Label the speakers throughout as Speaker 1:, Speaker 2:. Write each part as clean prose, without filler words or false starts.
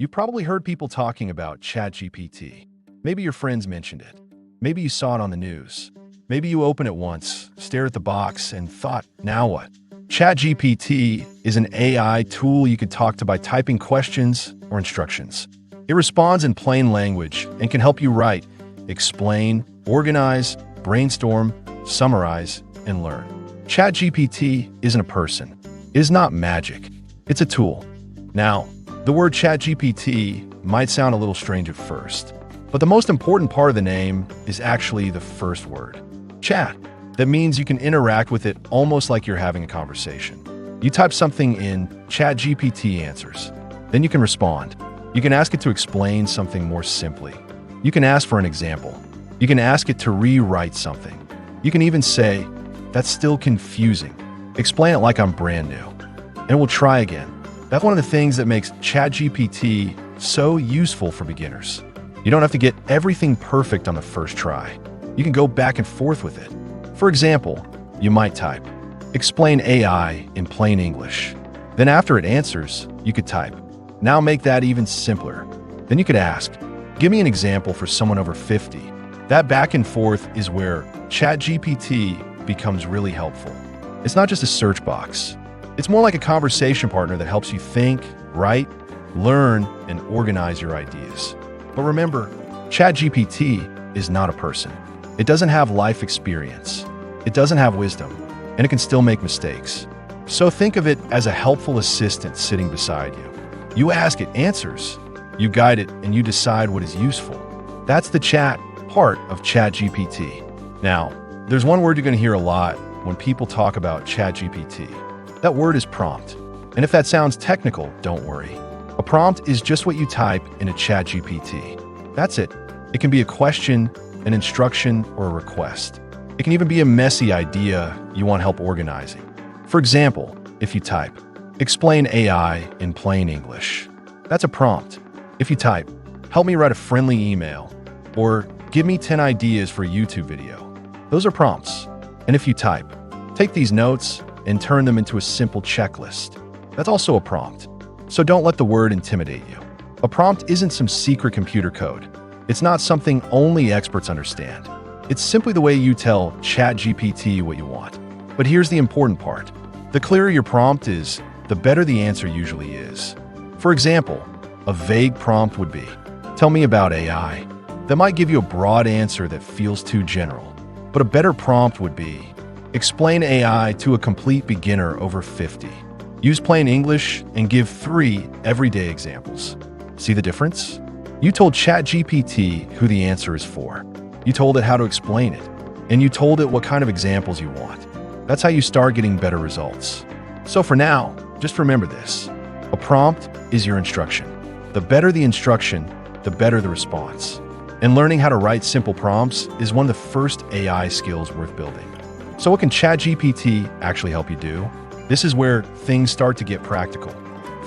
Speaker 1: You've probably heard people talking about ChatGPT. Maybe your friends mentioned it. Maybe you saw it on the news. Maybe you opened it once, stared at the box, and thought, now what? ChatGPT is an AI tool you can talk to by typing questions or instructions. It responds in plain language and can help you write, explain, organize, brainstorm, summarize, and learn. ChatGPT isn't a person. It is not magic. It's a tool. Now, the word ChatGPT might sound a little strange at first, but the most important part of the name is actually the first word, chat. That means you can interact with it almost like you're having a conversation. You type something in, ChatGPT answers. Then you can respond. You can ask it to explain something more simply. You can ask for an example. You can ask it to rewrite something. You can even say, that's still confusing. Explain it like I'm brand new. And we'll try again. That's one of the things that makes ChatGPT so useful for beginners. You don't have to get everything perfect on the first try. You can go back and forth with it. For example, you might type, explain AI in plain English. Then after it answers, you could type, now make that even simpler. Then you could ask, give me an example for someone over 50. That back and forth is where ChatGPT becomes really helpful. It's not just a search box. It's more like a conversation partner that helps you think, write, learn, and organize your ideas. But remember, ChatGPT is not a person. It doesn't have life experience. It doesn't have wisdom, and it can still make mistakes. So think of it as a helpful assistant sitting beside you. You ask, it answers. You guide it, and you decide what is useful. That's the chat part of ChatGPT. Now, there's one word you're going to hear a lot when people talk about ChatGPT. That word is prompt. And if that sounds technical, don't worry. A prompt is just what you type in a ChatGPT. That's it. It can be a question, an instruction, or a request. It can even be a messy idea you want help organizing. For example, if you type, explain AI in plain English. That's a prompt. If you type, help me write a friendly email, or give me 10 ideas for a YouTube video. Those are prompts. And if you type, take these notes and turn them into a simple checklist. That's also a prompt. So don't let the word intimidate you. A prompt isn't some secret computer code. It's not something only experts understand. It's simply the way you tell ChatGPT what you want. But here's the important part. The clearer your prompt is, the better the answer usually is. For example, a vague prompt would be, tell me about AI. That might give you a broad answer that feels too general. But a better prompt would be, explain AI to a complete beginner over 50. Use plain English and give 3 everyday examples. See the difference? You told ChatGPT who the answer is for. You told it how to explain it. And you told it what kind of examples you want. That's how you start getting better results. So for now, just remember this. A prompt is your instruction. The better the instruction, the better the response. And learning how to write simple prompts is one of the first AI skills worth building. So what can ChatGPT actually help you do? This is where things start to get practical.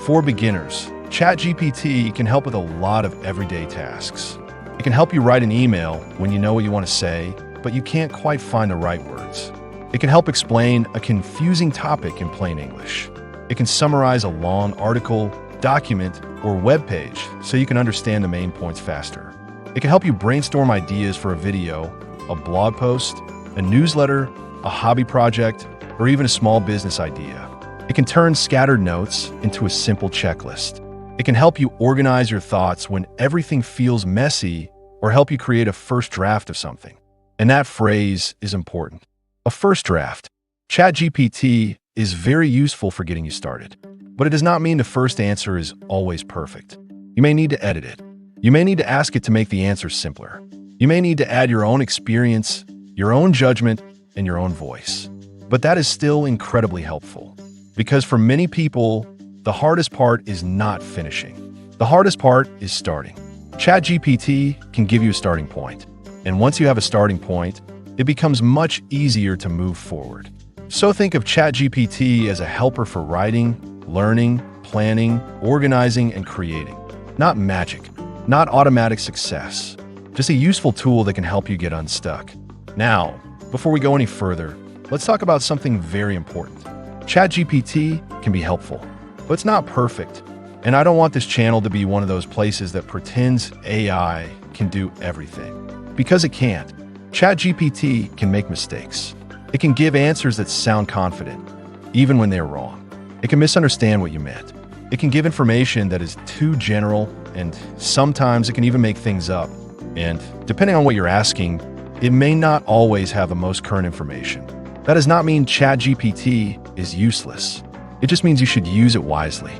Speaker 1: For beginners, ChatGPT can help with a lot of everyday tasks. It can help you write an email when you know what you want to say, but you can't quite find the right words. It can help explain a confusing topic in plain English. It can summarize a long article, document, or web page so you can understand the main points faster. It can help you brainstorm ideas for a video, a blog post, a newsletter, a hobby project, or even a small business idea. It can turn scattered notes into a simple checklist. It can help you organize your thoughts when everything feels messy or help you create a first draft of something. And that phrase is important. A first draft. ChatGPT is very useful for getting you started, but it does not mean the first answer is always perfect. You may need to edit it. You may need to ask it to make the answer simpler. You may need to add your own experience, your own judgment, and your own voice. But that is still incredibly helpful. Because for many people, the hardest part is not finishing. The hardest part is starting. ChatGPT can give you a starting point. And once you have a starting point, it becomes much easier to move forward. So think of ChatGPT as a helper for writing, learning, planning, organizing, and creating. Not magic, not automatic success. Just a useful tool that can help you get unstuck. Now, before we go any further, let's talk about something very important. ChatGPT can be helpful, but it's not perfect. And I don't want this channel to be one of those places that pretends AI can do everything. Because it can't. ChatGPT can make mistakes. It can give answers that sound confident, even when they're wrong. It can misunderstand what you meant. It can give information that is too general, and sometimes it can even make things up. And depending on what you're asking, it may not always have the most current information. That does not mean ChatGPT is useless. It just means you should use it wisely.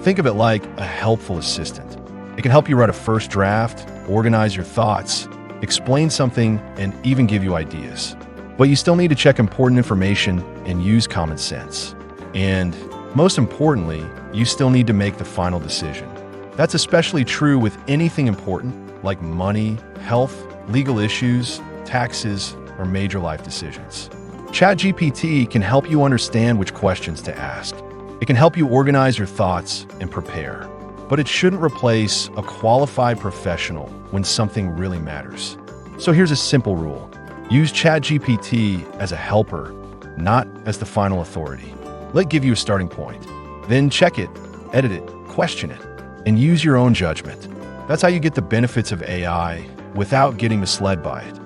Speaker 1: Think of it like a helpful assistant. It can help you write a first draft, organize your thoughts, explain something, and even give you ideas. But you still need to check important information and use common sense. And most importantly, you still need to make the final decision. That's especially true with anything important like money, health, legal issues, taxes, or major life decisions. ChatGPT can help you understand which questions to ask. It can help you organize your thoughts and prepare. But it shouldn't replace a qualified professional when something really matters. So here's a simple rule. Use ChatGPT as a helper, not as the final authority. Let it give you a starting point. Then check it, edit it, question it, and use your own judgment. That's how you get the benefits of AI without getting misled by it.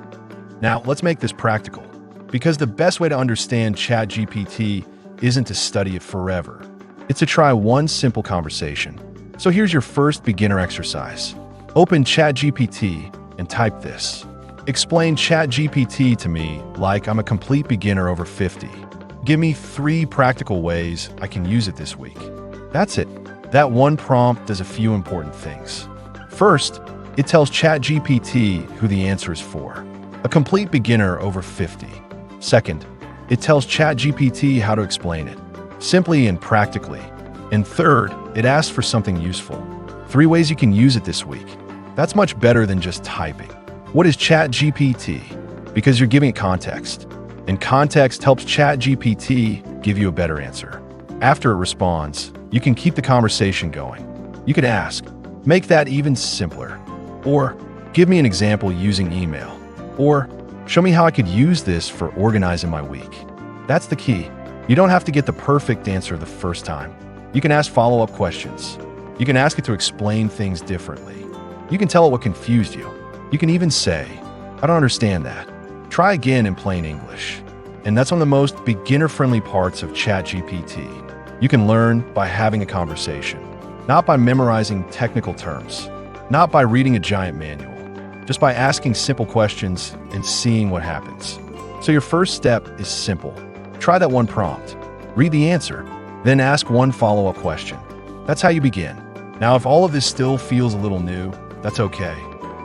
Speaker 1: Now, let's make this practical, because the best way to understand ChatGPT isn't to study it forever. It's to try one simple conversation. So here's your first beginner exercise. Open ChatGPT and type this. Explain ChatGPT to me like I'm a complete beginner over 50. Give me 3 practical ways I can use it this week. That's it. That one prompt does a few important things. First, it tells ChatGPT who the answer is for. A complete beginner over 50. Second, it tells ChatGPT how to explain it, simply and practically. And third, it asks for something useful. 3 ways you can use it this week. That's much better than just typing. What is ChatGPT? Because you're giving it context. And context helps ChatGPT give you a better answer. After it responds, you can keep the conversation going. You could ask, make that even simpler. Or, give me an example using email. Or, show me how I could use this for organizing my week. That's the key. You don't have to get the perfect answer the first time. You can ask follow-up questions. You can ask it to explain things differently. You can tell it what confused you. You can even say, I don't understand that. Try again in plain English. And that's one of the most beginner-friendly parts of ChatGPT. You can learn by having a conversation, not by memorizing technical terms, not by reading a giant manual, just by asking simple questions and seeing what happens. So your first step is simple. Try that one prompt. Read the answer, then ask one follow-up question. That's how you begin. Now, if all of this still feels a little new, that's okay.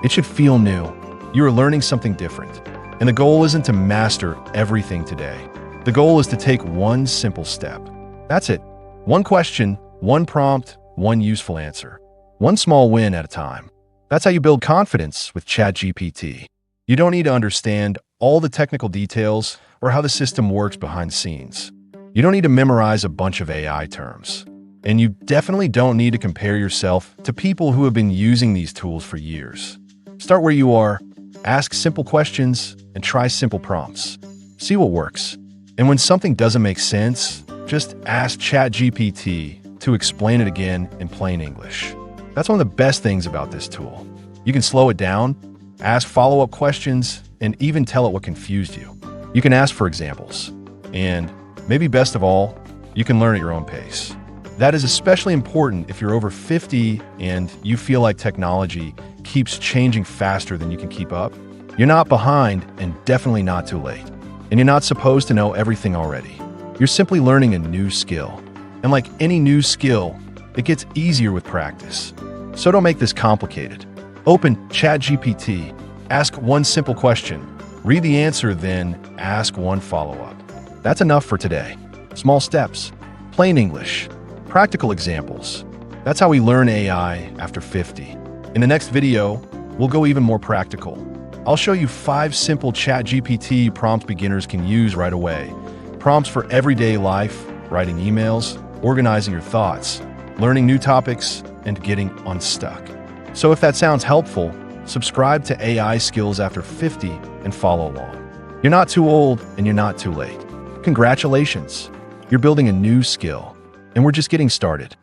Speaker 1: It should feel new. You are learning something different. And the goal isn't to master everything today. The goal is to take one simple step. That's it. One question, one prompt, one useful answer. One small win at a time. That's how you build confidence with ChatGPT. You don't need to understand all the technical details or how the system works behind the scenes. You don't need to memorize a bunch of AI terms. And you definitely don't need to compare yourself to people who have been using these tools for years. Start where you are, ask simple questions, and try simple prompts. See what works. And when something doesn't make sense, just ask ChatGPT to explain it again in plain English. That's one of the best things about this tool. You can slow it down, ask follow-up questions, and even tell it what confused you. You can ask for examples. And maybe best of all, you can learn at your own pace. That is especially important if you're over 50 and you feel like technology keeps changing faster than you can keep up. You're not behind and definitely not too late. And you're not supposed to know everything already. You're simply learning a new skill. And like any new skill, it gets easier with practice. So don't make this complicated. Open ChatGPT, ask one simple question, read the answer, then ask one follow-up. That's enough for today. Small steps, plain English, practical examples. That's how we learn AI after 50. In the next video, we'll go even more practical. I'll show you 5 simple ChatGPT prompts beginners can use right away. Prompts for everyday life, writing emails, organizing your thoughts, learning new topics, and getting unstuck. So if that sounds helpful, subscribe to AI Skills After 50 and follow along. You're not too old and you're not too late. Congratulations! You're building a new skill, and we're just getting started.